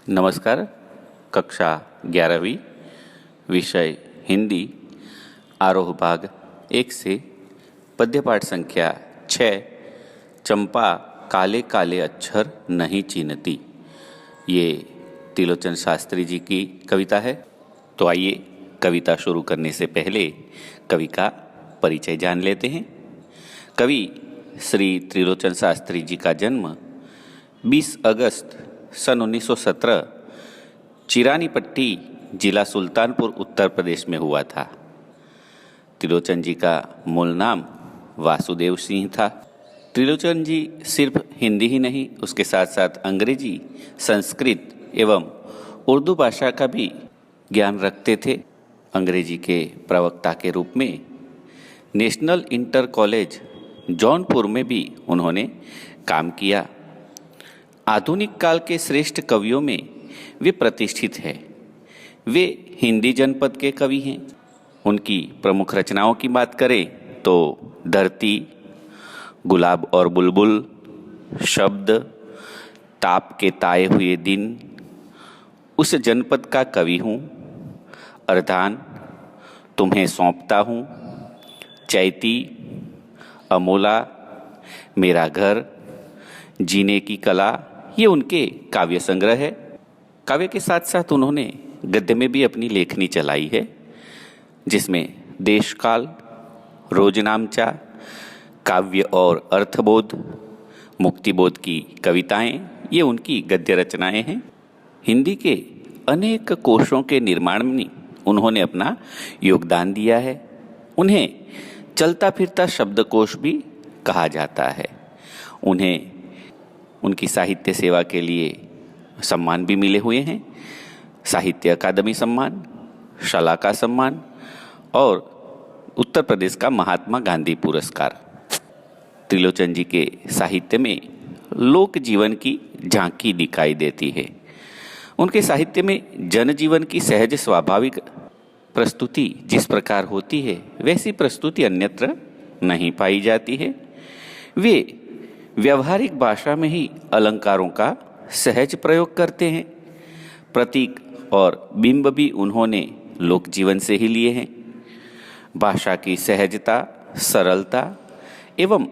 नमस्कार। कक्षा 11वीं, विषय हिंदी, आरोह भाग 1 से पद्य पाठ संख्या 6, चंपा काले काले अक्षर नहीं चीनती। ये त्रिलोचन शास्त्री जी की कविता है। तो आइए कविता शुरू करने से पहले कवि का परिचय जान लेते हैं। कवि श्री त्रिलोचन शास्त्री जी का जन्म 20 अगस्त सन 1917 चिरानीपट्टी जिला सुल्तानपुर उत्तर प्रदेश में हुआ था। त्रिलोचन जी का मूल नाम वासुदेव सिंह था। त्रिलोचन जी सिर्फ हिंदी ही नहीं, उसके साथ साथ अंग्रेजी, संस्कृत एवं उर्दू भाषा का भी ज्ञान रखते थे। अंग्रेजी के प्रवक्ता के रूप में नेशनल इंटर कॉलेज जौनपुर में भी उन्होंने काम किया। आधुनिक काल के श्रेष्ठ कवियों में वे प्रतिष्ठित हैं। वे हिंदी जनपद के कवि हैं। उनकी प्रमुख रचनाओं की बात करें तो धरती, गुलाब और बुलबुल, शब्द, ताप के ताए हुए दिन, उस जनपद का कवि हूँ, अर्धान, तुम्हें सौंपता हूँ, चैती, अमोला, मेरा घर, जीने की कला, ये उनके काव्य संग्रह है। काव्य के साथ साथ उन्होंने गद्य में भी अपनी लेखनी चलाई है, जिसमें देशकाल, रोजनामचा, काव्य और अर्थबोध, मुक्तिबोध की कविताएं, ये उनकी गद्य रचनाएं हैं। हिंदी के अनेक कोशों के निर्माण में उन्होंने अपना योगदान दिया है। उन्हें चलता फिरता शब्दकोश भी कहा जाता है। उन्हें उनकी साहित्य सेवा के लिए सम्मान भी मिले हुए हैं। साहित्य अकादमी सम्मान, शलाका सम्मान और उत्तर प्रदेश का महात्मा गांधी पुरस्कार। त्रिलोचन जी के साहित्य में लोक जीवन की झांकी दिखाई देती है। उनके साहित्य में जनजीवन की सहज स्वाभाविक प्रस्तुति जिस प्रकार होती है, वैसी प्रस्तुति अन्यत्र नहीं पाई जाती है। वे व्यवहारिक भाषा में ही अलंकारों का सहज प्रयोग करते हैं। प्रतीक और बिंब भी उन्होंने लोक जीवन से ही लिए हैं। भाषा की सहजता, सरलता एवं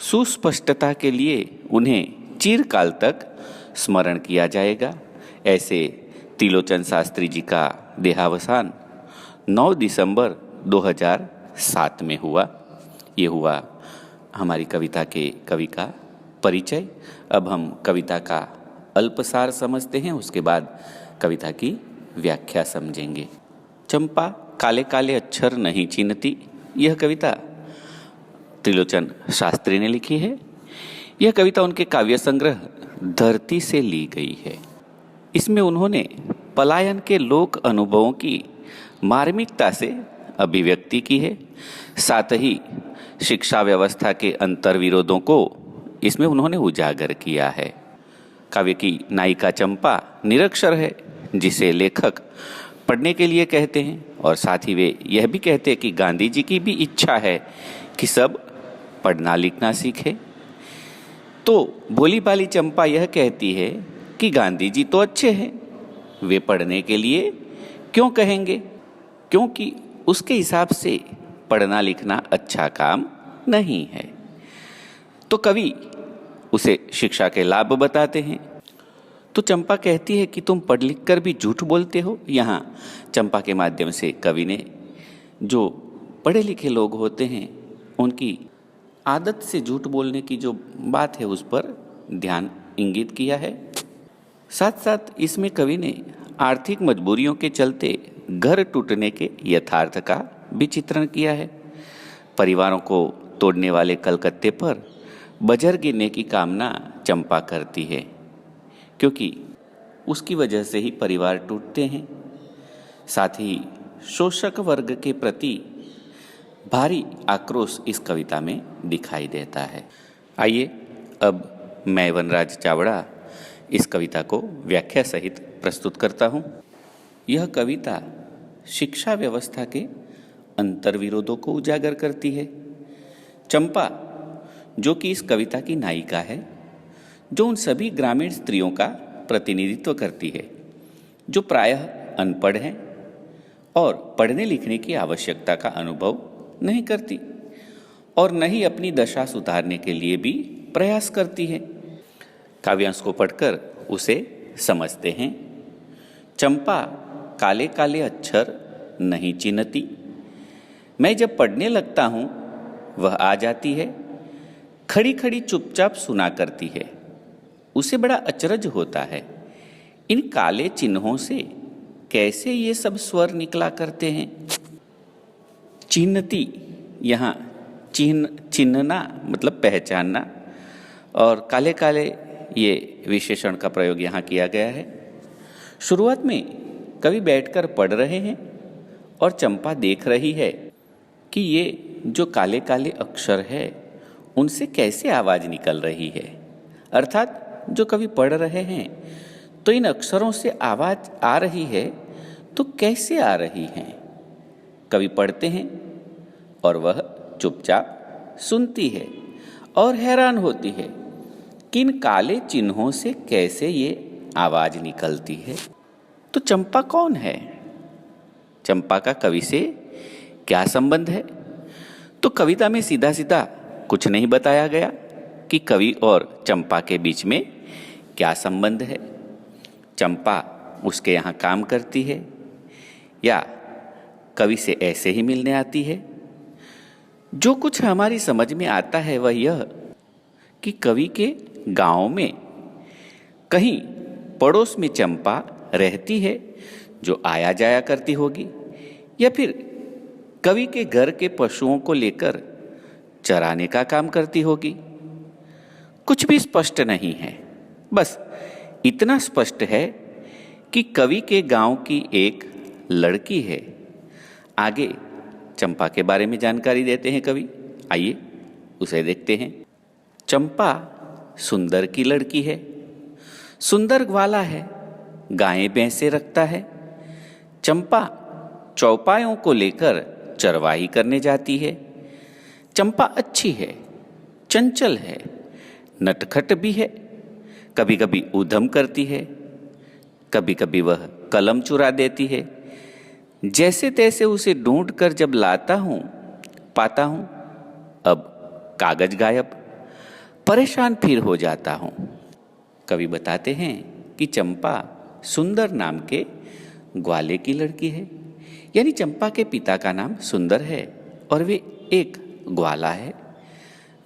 सुस्पष्टता के लिए उन्हें चिरकाल तक स्मरण किया जाएगा। ऐसे त्रिलोचन शास्त्री जी का देहावसान 9 दिसंबर 2007 में हुआ। ये हुआ हमारी कविता के कवि का परिचय। अब हम कविता का अल्पसार समझते हैं, उसके बाद कविता की व्याख्या समझेंगे। चंपा काले काले अक्षर नहीं चीनती, यह कविता त्रिलोचन शास्त्री ने लिखी है। यह कविता उनके काव्य संग्रह धरती से ली गई है। इसमें उन्होंने पलायन के लोक अनुभवों की मार्मिकता से अभिव्यक्ति की है। साथ ही शिक्षा व्यवस्था के अंतर्विरोधों को इसमें उन्होंने उजागर किया है। काव्य की नायिका चंपा निरक्षर है, जिसे लेखक पढ़ने के लिए कहते हैं, और साथ ही वे यह भी कहते हैं कि गांधी जी की भी इच्छा है कि सब पढ़ना लिखना सीखे। तो भोली भाली चंपा यह कहती है कि गांधी जी तो अच्छे हैं, वे पढ़ने के लिए क्यों कहेंगे, क्योंकि उसके हिसाब से पढ़ना लिखना अच्छा काम नहीं है। तो कवि उसे शिक्षा के लाभ बताते हैं। तो चंपा कहती है कि तुम पढ़ लिख कर भी झूठ बोलते हो। यहाँ चंपा के माध्यम से कवि ने जो पढ़े लिखे लोग होते हैं, उनकी आदत से झूठ बोलने की जो बात है, उस पर ध्यान इंगित किया है। साथ साथ इसमें कवि ने आर्थिक मजबूरियों के चलते घर टूटने के यथार्थ का भी चित्रण किया है। परिवारों को तोड़ने वाले कलकत्ते पर बजर गिरने की कामना चंपा करती है, क्योंकि उसकी वजह से ही परिवार टूटते हैं। साथ ही शोषक वर्ग के प्रति भारी आक्रोश इस कविता में दिखाई देता है। आइए अब मैं वनराज चावड़ा इस कविता को व्याख्या सहित प्रस्तुत करता हूँ। यह कविता शिक्षा व्यवस्था के अंतर्विरोधों को उजागर करती है। चंपा, जो कि इस कविता की नायिका है, जो उन सभी ग्रामीण स्त्रियों का प्रतिनिधित्व करती है, जो प्रायः अनपढ़ हैं और पढ़ने लिखने की आवश्यकता का अनुभव नहीं करती और न ही अपनी दशा सुधारने के लिए भी प्रयास करती है। काव्यांश को पढ़कर उसे समझते हैं। चंपा काले काले अक्षर नहीं चिन्हती, मैं जब पढ़ने लगता हूँ वह आ जाती है, खड़ी खड़ी चुपचाप सुना करती है। उसे बड़ा अचरज होता है, इन काले चिन्हों से कैसे ये सब स्वर निकला करते हैं। चिन्हती, यहाँ चिन्हना मतलब पहचानना, और काले काले ये विशेषण का प्रयोग यहाँ किया गया है। शुरुआत में कवि बैठकर पढ़ रहे हैं और चंपा देख रही है कि ये जो काले काले अक्षर है उनसे कैसे आवाज़ निकल रही है। अर्थात जो कवि पढ़ रहे हैं तो इन अक्षरों से आवाज़ आ रही है, तो कैसे आ रही है। कवि पढ़ते हैं और वह चुपचाप सुनती है और हैरान होती है कि इन काले चिन्हों से कैसे ये आवाज़ निकलती है। तो चंपा कौन है? चंपा का कवि से क्या संबंध है? तो कविता में सीधा सीधा कुछ नहीं बताया गया कि कवि और चंपा के बीच में क्या संबंध है। चंपा उसके यहाँ काम करती है या कवि से ऐसे ही मिलने आती है। जो कुछ हमारी समझ में आता है वह यह कि कवि के गांव में कहीं पड़ोस में चंपा रहती है जो आया जाया करती होगी, या फिर कवि के घर के पशुओं को लेकर चराने का काम करती होगी। कुछ भी स्पष्ट नहीं है, बस इतना स्पष्ट है कि कवि के गांव की एक लड़की है। आगे चंपा के बारे में जानकारी देते हैं कवि, आइए उसे देखते हैं। चंपा सुंदर की लड़की है, सुंदर ग्वाला है, गायें भैंसे रखता है। चंपा चौपायों को लेकर चरवाही करने जाती है। चंपा अच्छी है, चंचल है, नटखट भी है, कभी कभी ऊधम करती है, कभी कभी वह कलम चुरा देती है। जैसे तैसे उसे ढूंढ कर जब लाता हूँ पाता हूँ, अब कागज गायब, परेशान फिर हो जाता हूँ। कवि बताते हैं कि चंपा सुंदर नाम के ग्वाले की लड़की है, यानी चंपा के पिता का नाम सुंदर है और वे एक ग्वाला है,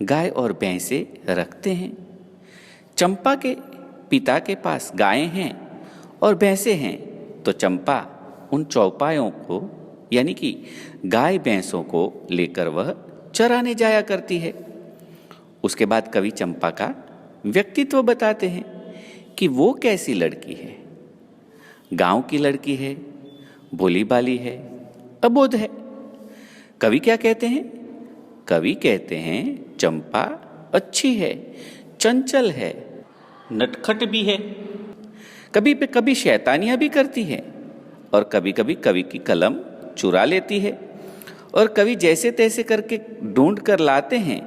गाय और भैंसे रखते हैं। चंपा के पिता के पास गायें हैं और भैंसे हैं, तो चंपा उन चौपायों को यानी कि गाय भैंसों को लेकर वह चराने जाया करती है। उसके बाद कवि चंपा का व्यक्तित्व बताते हैं कि वो कैसी लड़की है। गांव की लड़की है, भोली भाली है, अबोध है। कवि क्या कहते हैं? कवि कहते हैं चंपा अच्छी है, चंचल है, नटखट भी है, कभी पे कभी शैतानियां भी करती है और कभी कभी कवि की कलम चुरा लेती है। और कवि जैसे तैसे करके ढूंढ कर लाते हैं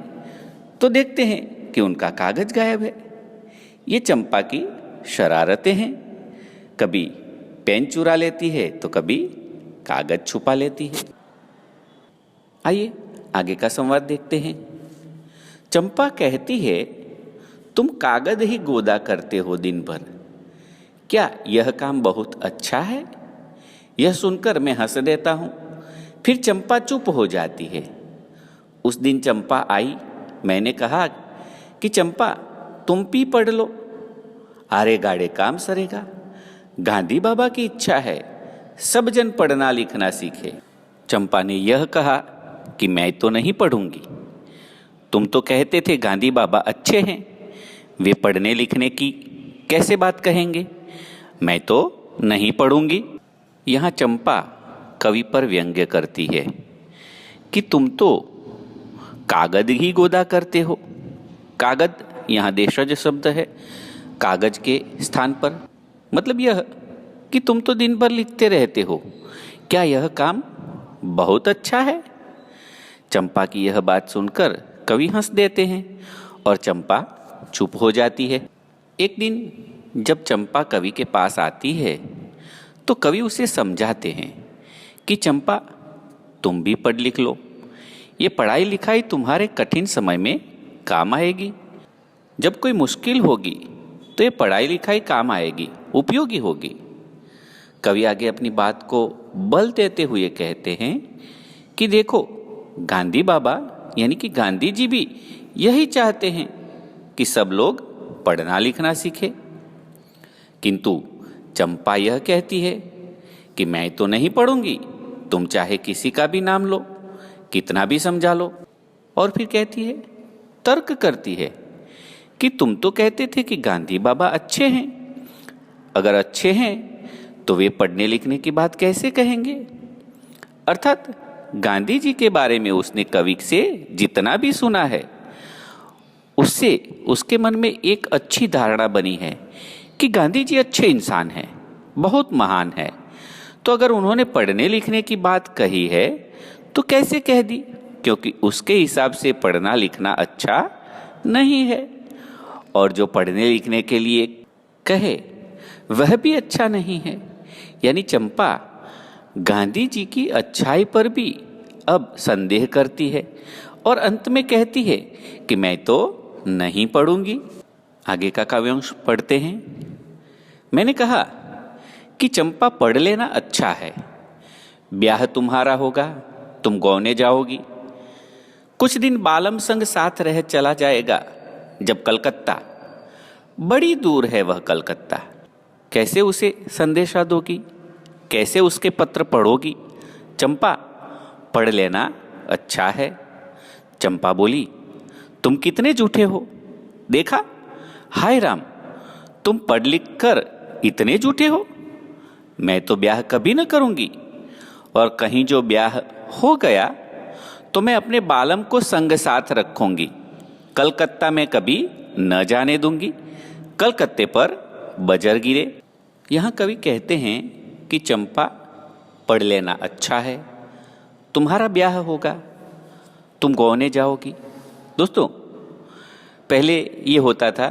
तो देखते हैं कि उनका कागज गायब है। ये चंपा की शरारतें हैं, कभी पेन चुरा लेती है तो कभी कागज छुपा लेती है। आइए आगे का संवाद देखते हैं। चंपा कहती है, तुम कागज ही गोदा करते हो दिन भर, क्या यह काम बहुत अच्छा है? यह सुनकर मैं हंस देता हूँ, फिर चंपा चुप हो जाती है। उस दिन चंपा आई, मैंने कहा कि चंपा तुम भी पढ़ लो, आरे गाड़े काम सरेगा। गांधी बाबा की इच्छा है सब जन पढ़ना लिखना सीखे। चंपा ने यह कहा कि मैं तो नहीं पढ़ूंगी। तुम तो कहते थे गांधी बाबा अच्छे हैं, वे पढ़ने लिखने की कैसे बात कहेंगे? मैं तो नहीं पढ़ूंगी। यहाँ चंपा कवि पर व्यंग्य करती है कि तुम तो कागज ही गोदा करते हो। कागज यहाँ देशज शब्द है, कागज के स्थान पर मतलब यह कि तुम तो दिन भर लिखते रहते हो, क्या यह काम बहुत अच्छा है? चंपा की यह बात सुनकर कवि हंस देते हैं और चंपा चुप हो जाती है। एक दिन जब चंपा कवि के पास आती है तो कवि उसे समझाते हैं कि चंपा, तुम भी पढ़ लिख लो। ये पढ़ाई लिखाई तुम्हारे कठिन समय में काम आएगी। जब कोई मुश्किल होगी तो ये पढ़ाई लिखाई काम आएगी, उपयोगी होगी। कवि आगे अपनी बात को बल देते हुए कहते हैं कि देखो, गांधी बाबा यानी कि गांधी जी भी यही चाहते हैं कि सब लोग पढ़ना लिखना सीखें। किंतु चंपा यह कहती है कि मैं तो नहीं पढ़ूंगी, तुम चाहे किसी का भी नाम लो, कितना भी समझा लो। और फिर कहती है, तर्क करती है कि तुम तो कहते थे कि गांधी बाबा अच्छे हैं, अगर अच्छे हैं तो वे पढ़ने लिखने की बात कैसे कहेंगे। अर्थात गांधी जी के बारे में उसने कवि से जितना भी सुना है, उससे उसके मन में एक अच्छी धारणा बनी है कि गांधी जी अच्छे इंसान हैं, बहुत महान है। तो अगर उन्होंने पढ़ने लिखने की बात कही है तो कैसे कह दी, क्योंकि उसके हिसाब से पढ़ना लिखना अच्छा नहीं है, और जो पढ़ने लिखने के लिए कहे वह भी अच्छा नहीं है। यानी चंपा गांधी जी की अच्छाई पर भी अब संदेह करती है और अंत में कहती है कि मैं तो नहीं पढ़ूंगी। आगे का काव्यांश पढ़ते हैं। मैंने कहा कि चंपा, पढ़ लेना अच्छा है, ब्याह तुम्हारा होगा, तुम गौने जाओगी, कुछ दिन बालम संग साथ रह चला जाएगा। जब कलकत्ता, बड़ी दूर है वह कलकत्ता, कैसे उसे संदेशा दोगी, कैसे उसके पत्र पढ़ोगी। चंपा, पढ़ लेना अच्छा है। चंपा बोली, तुम कितने झूठे हो, देखा, हाय राम, तुम पढ़ लिख कर इतने झूठे हो। मैं तो ब्याह कभी न करूंगी, और कहीं जो ब्याह हो गया तो मैं अपने बालम को संग साथ रखूंगी, कलकत्ता में कभी न जाने दूंगी, कलकत्ते पर बजर गिरे। यहाँ कवि कहते हैं कि चंपा, पढ़ लेना अच्छा है, तुम्हारा ब्याह होगा, तुम गौने जाओगी। दोस्तों, पहले ये होता था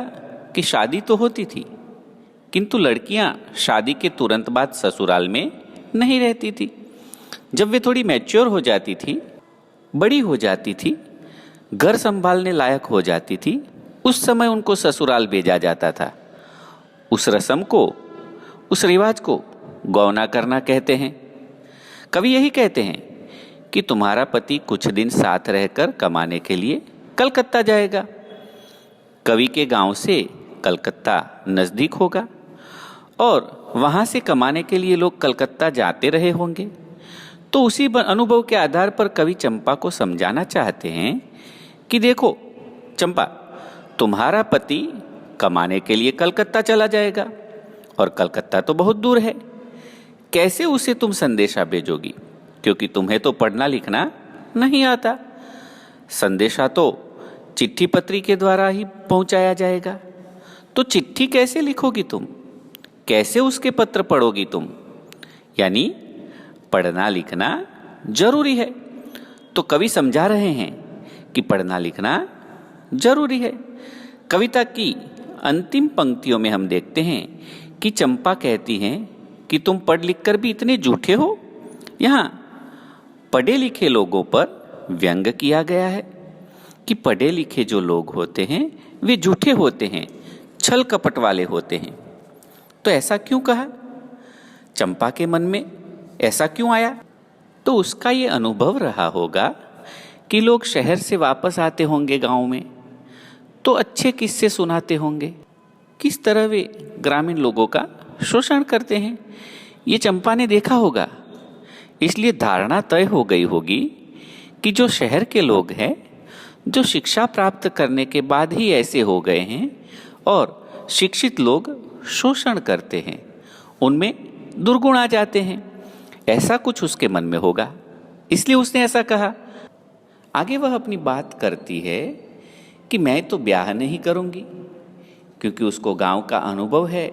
कि शादी तो होती थी, किंतु लड़कियां शादी के तुरंत बाद ससुराल में नहीं रहती थी। जब वे थोड़ी मैच्योर हो जाती थी, बड़ी हो जाती थी, घर संभालने लायक हो जाती थी, उस समय उनको ससुराल भेजा जाता था। उस रस्म को, उस रिवाज को गौना करना कहते हैं। कवि यही कहते हैं कि तुम्हारा पति कुछ दिन साथ रहकर कमाने के लिए कलकत्ता जाएगा। कवि के गांव से कलकत्ता नजदीक होगा और वहां से कमाने के लिए लोग कलकत्ता जाते रहे होंगे। तो उसी अनुभव के आधार पर कवि चंपा को समझाना चाहते हैं कि देखो चंपा, तुम्हारा पति कमाने के लिए कलकत्ता चला जाएगा, और कलकत्ता तो बहुत दूर है, कैसे उसे तुम संदेशा भेजोगी, क्योंकि तुम्हें तो पढ़ना लिखना नहीं आता। संदेशा तो चिट्ठी पत्री के द्वारा ही पहुंचाया जाएगा, तो चिट्ठी कैसे लिखोगी तुम, कैसे उसके पत्र पढ़ोगी तुम। यानी पढ़ना लिखना जरूरी है। तो कवि समझा रहे हैं कि पढ़ना लिखना जरूरी है। कविता की अंतिम पंक्तियों में हम देखते हैं कि चंपा कहती हैं कि तुम पढ़ लिख कर भी इतने झूठे हो। यहाँ पढ़े लिखे लोगों पर व्यंग किया गया है कि पढ़े लिखे जो लोग होते हैं वे झूठे होते हैं, छल कपट वाले होते हैं। तो ऐसा क्यों कहा, चंपा के मन में ऐसा क्यों आया? तो उसका ये अनुभव रहा होगा कि लोग शहर से वापस आते होंगे गांव में, तो अच्छे किस्से सुनाते होंगे, किस तरह वे ग्रामीण लोगों का शोषण करते हैं, ये चंपा ने देखा होगा। इसलिए धारणा तय हो गई होगी कि जो शहर के लोग हैं, जो शिक्षा प्राप्त करने के बाद ही ऐसे हो गए हैं और शिक्षित लोग शोषण करते हैं, उनमें दुर्गुण आ जाते हैं, ऐसा कुछ उसके मन में होगा, इसलिए उसने ऐसा कहा। आगे वह अपनी बात करती है कि मैं तो ब्याह नहीं करूंगी, क्योंकि उसको गांव का अनुभव है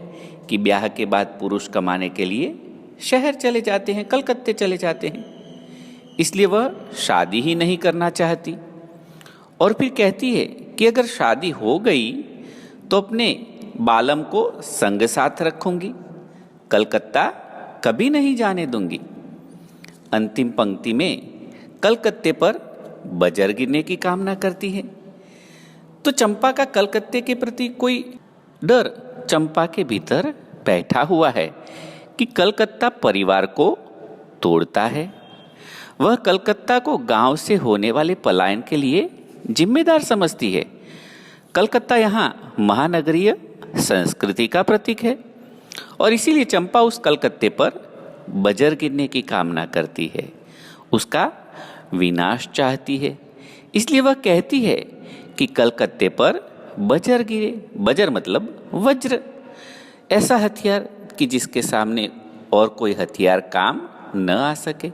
कि ब्याह के बाद पुरुष कमाने के लिए शहर चले जाते हैं, कलकत्ते चले जाते हैं, इसलिए वह शादी ही नहीं करना चाहती। और फिर कहती है कि अगर शादी हो गई तो अपने बालम को संग साथ रखूंगी, कलकत्ता कभी नहीं जाने दूंगी। अंतिम पंक्ति में कलकत्ते पर बजर गिरने की कामना करती है। तो चंपा का कलकत्ते के प्रति कोई डर चंपा के भीतर बैठा हुआ है कि कलकत्ता परिवार को तोड़ता है। वह कलकत्ता को गांव से होने वाले पलायन के लिए जिम्मेदार समझती है। कलकत्ता यहाँ महानगरीय संस्कृति का प्रतीक है और इसीलिए चंपा उस कलकत्ते पर बजर गिरने की कामना करती है, उसका विनाश चाहती है। इसलिए वह कहती है कि कलकत्ते पर बजर गिरे। बजर मतलब वज्र, ऐसा हथियार कि जिसके सामने और कोई हथियार काम न आ सके।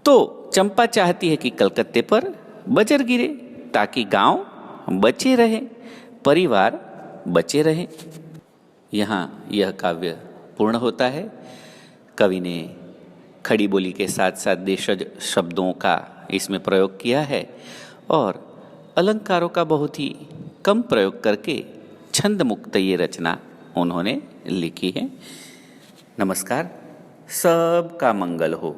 तो चंपा चाहती है कि कलकत्ते पर बजर गिरे ताकि गांव बचे रहे, परिवार बचे रहे। यहाँ यह काव्य पूर्ण होता है। कवि ने खड़ी बोली के साथ साथ देशज शब्दों का इसमें प्रयोग किया है और अलंकारों का बहुत ही कम प्रयोग करके छंद मुक्त ये रचना उन्होंने लिखी है। नमस्कार, सबका मंगल हो।